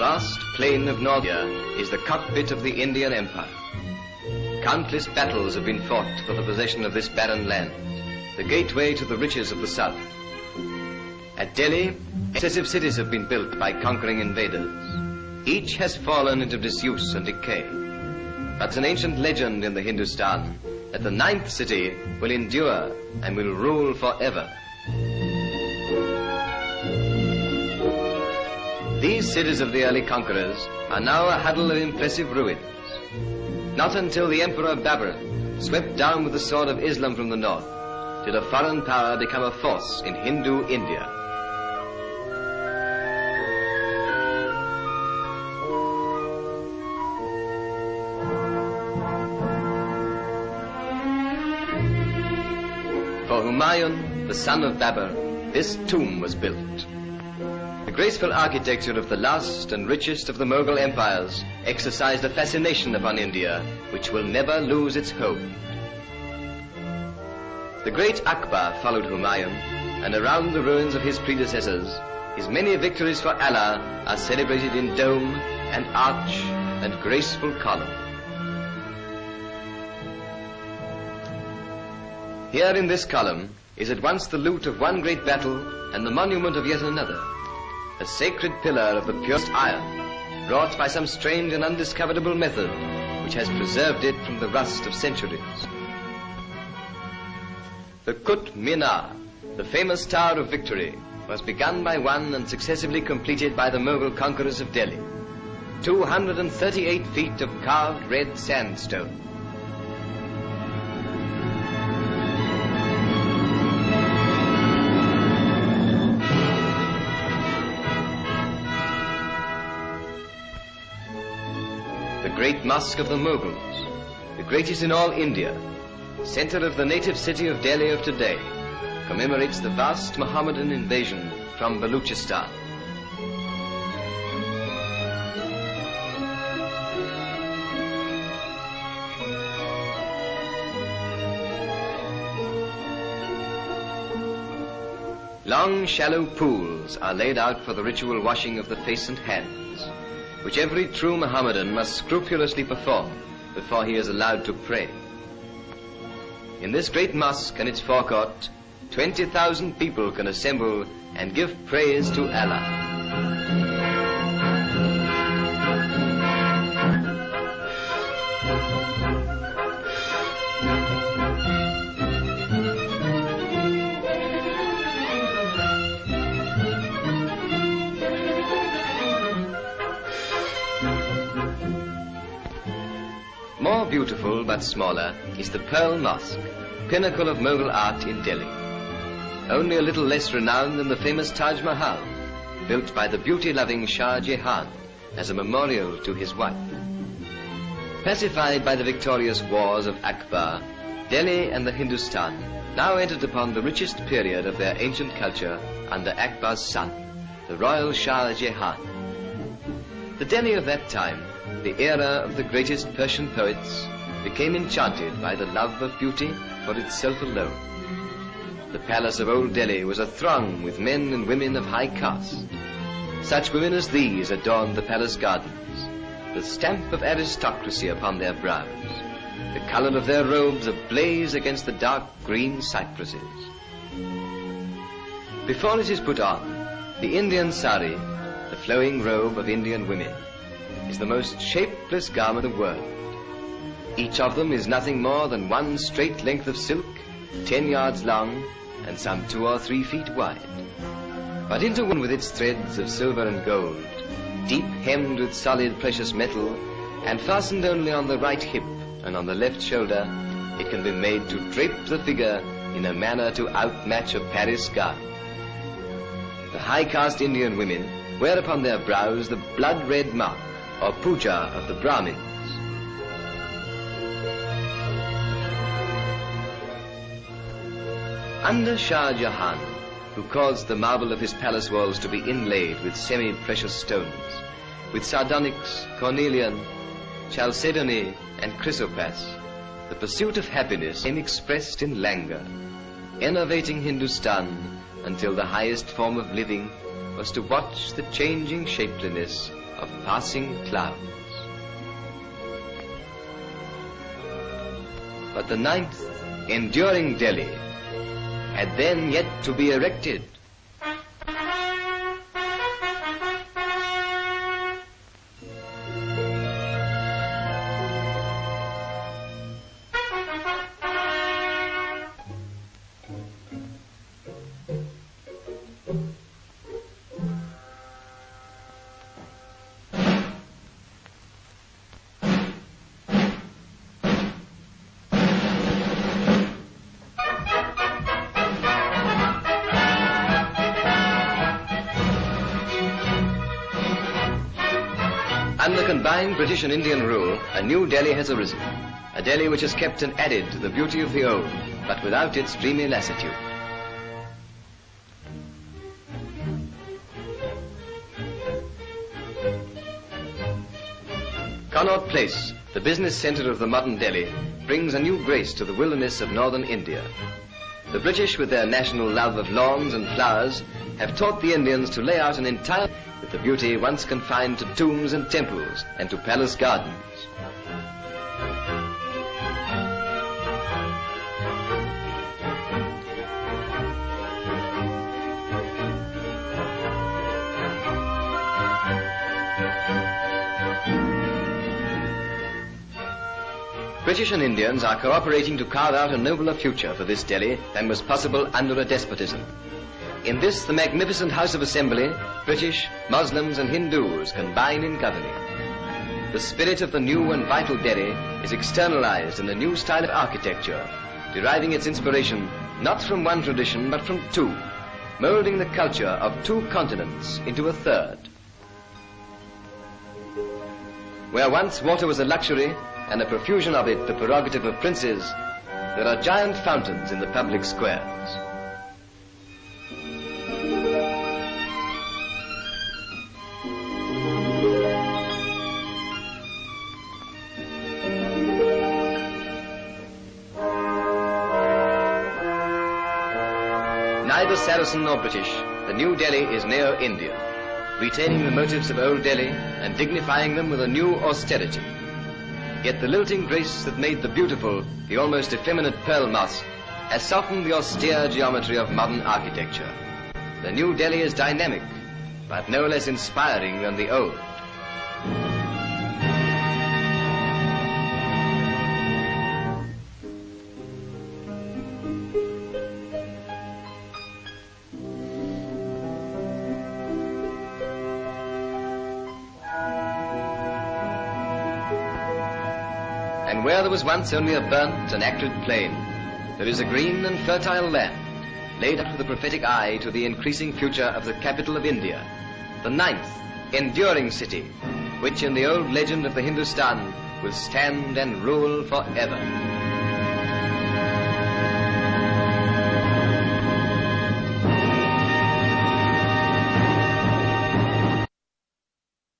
vast plain of India is the cockpit of the Indian Empire. Countless battles have been fought for the possession of this barren land, the gateway to the riches of the south. At Delhi, excessive cities have been built by conquering invaders. Each has fallen into disuse and decay. But it's an ancient legend in the Hindustan that the 9th city will endure and will rule forever. These cities of the early conquerors are now a huddle of impressive ruins. Not until the Emperor Babur swept down with the sword of Islam from the north did a foreign power become a force in Hindu India. For Humayun, the son of Babur, this tomb was built. The graceful architecture of the last and richest of the Mughal empires exercised a fascination upon India which will never lose its hold. The great Akbar followed Humayun, and around the ruins of his predecessors, his many victories for Allah are celebrated in dome and arch and graceful column. Here in this column is at once the loot of one great battle and the monument of yet another, a sacred pillar of the purest iron, wrought by some strange and undiscoverable method which has preserved it from the rust of centuries. The Qutb Minar, the famous Tower of Victory, was begun by one and successively completed by the Mughal conquerors of Delhi. 238 feet of carved red sandstone. The great mosque of the Mughals, the greatest in all India, center of the native city of Delhi of today, commemorates the vast Mohammedan invasion from Baluchistan. Long, shallow pools are laid out for the ritual washing of the face and hands, which every true Mohammedan must scrupulously perform before he is allowed to pray. In this great mosque and its forecourt, 20,000 people can assemble and give praise to Allah. More beautiful but smaller is the Pearl Mosque, pinnacle of Mughal art in Delhi. Only a little less renowned than the famous Taj Mahal, built by the beauty-loving Shah Jahan as a memorial to his wife. Pacified by the victorious wars of Akbar, Delhi and the Hindustan now entered upon the richest period of their ancient culture under Akbar's son, the royal Shah Jahan. The Delhi of that time, the era of the greatest Persian poets, became enchanted by the love of beauty for itself alone. The palace of Old Delhi was athrong with men and women of high caste. Such women as these adorned the palace gardens, the stamp of aristocracy upon their brows, the color of their robes ablaze against the dark green cypresses. Before it is put on, the Indian sari, the flowing robe of Indian women, is the most shapeless garment in the world. Each of them is nothing more than one straight length of silk, 10 yards long and some 2 or 3 feet wide, but interwoven with its threads of silver and gold, deep hemmed with solid precious metal, and fastened only on the right hip and on the left shoulder, it can be made to drape the figure in a manner to outmatch a Paris gown. The high caste Indian women wear upon their brows the blood-red mark or puja of the Brahmins. Under Shah Jahan, who caused the marble of his palace walls to be inlaid with semi-precious stones, with sardonyx, cornelian, chalcedony, and chrysoprase, the pursuit of happiness became expressed in languor, enervating Hindustan until the highest form of living was to watch the changing shapeliness of passing clouds. But the ninth, enduring Delhi, had then yet to be erected. Under combined British and Indian rule, a new Delhi has arisen. A Delhi which has kept and added to the beauty of the old, but without its dreamy lassitude. Connaught Place, the business centre of the modern Delhi, brings a new grace to the wilderness of northern India. The British, with their national love of lawns and flowers, have taught the Indians to lay out an entire with the beauty once confined to tombs and temples and to palace gardens. British and Indians are cooperating to carve out a nobler future for this Delhi than was possible under a despotism. In this, the magnificent House of Assembly, British, Muslims and Hindus combine in governing. The spirit of the new and vital Delhi is externalized in the new style of architecture, deriving its inspiration not from one tradition but from two, molding the culture of two continents into a third. Where once water was a luxury and a profusion of it the prerogative of princes, there are giant fountains in the public squares. Neither Saracen nor British, the new Delhi is neo-Indian, retaining the motives of old Delhi and dignifying them with a new austerity. Yet the lilting grace that made the beautiful, the almost effeminate Pearl Mosque, has softened the austere geometry of modern architecture. The new Delhi is dynamic, but no less inspiring than the old. And where there was once only a burnt and acrid plain, there is a green and fertile land, laid up with a prophetic eye to the increasing future of the capital of India, the ninth, enduring city, which in the old legend of the Hindustan will stand and rule forever.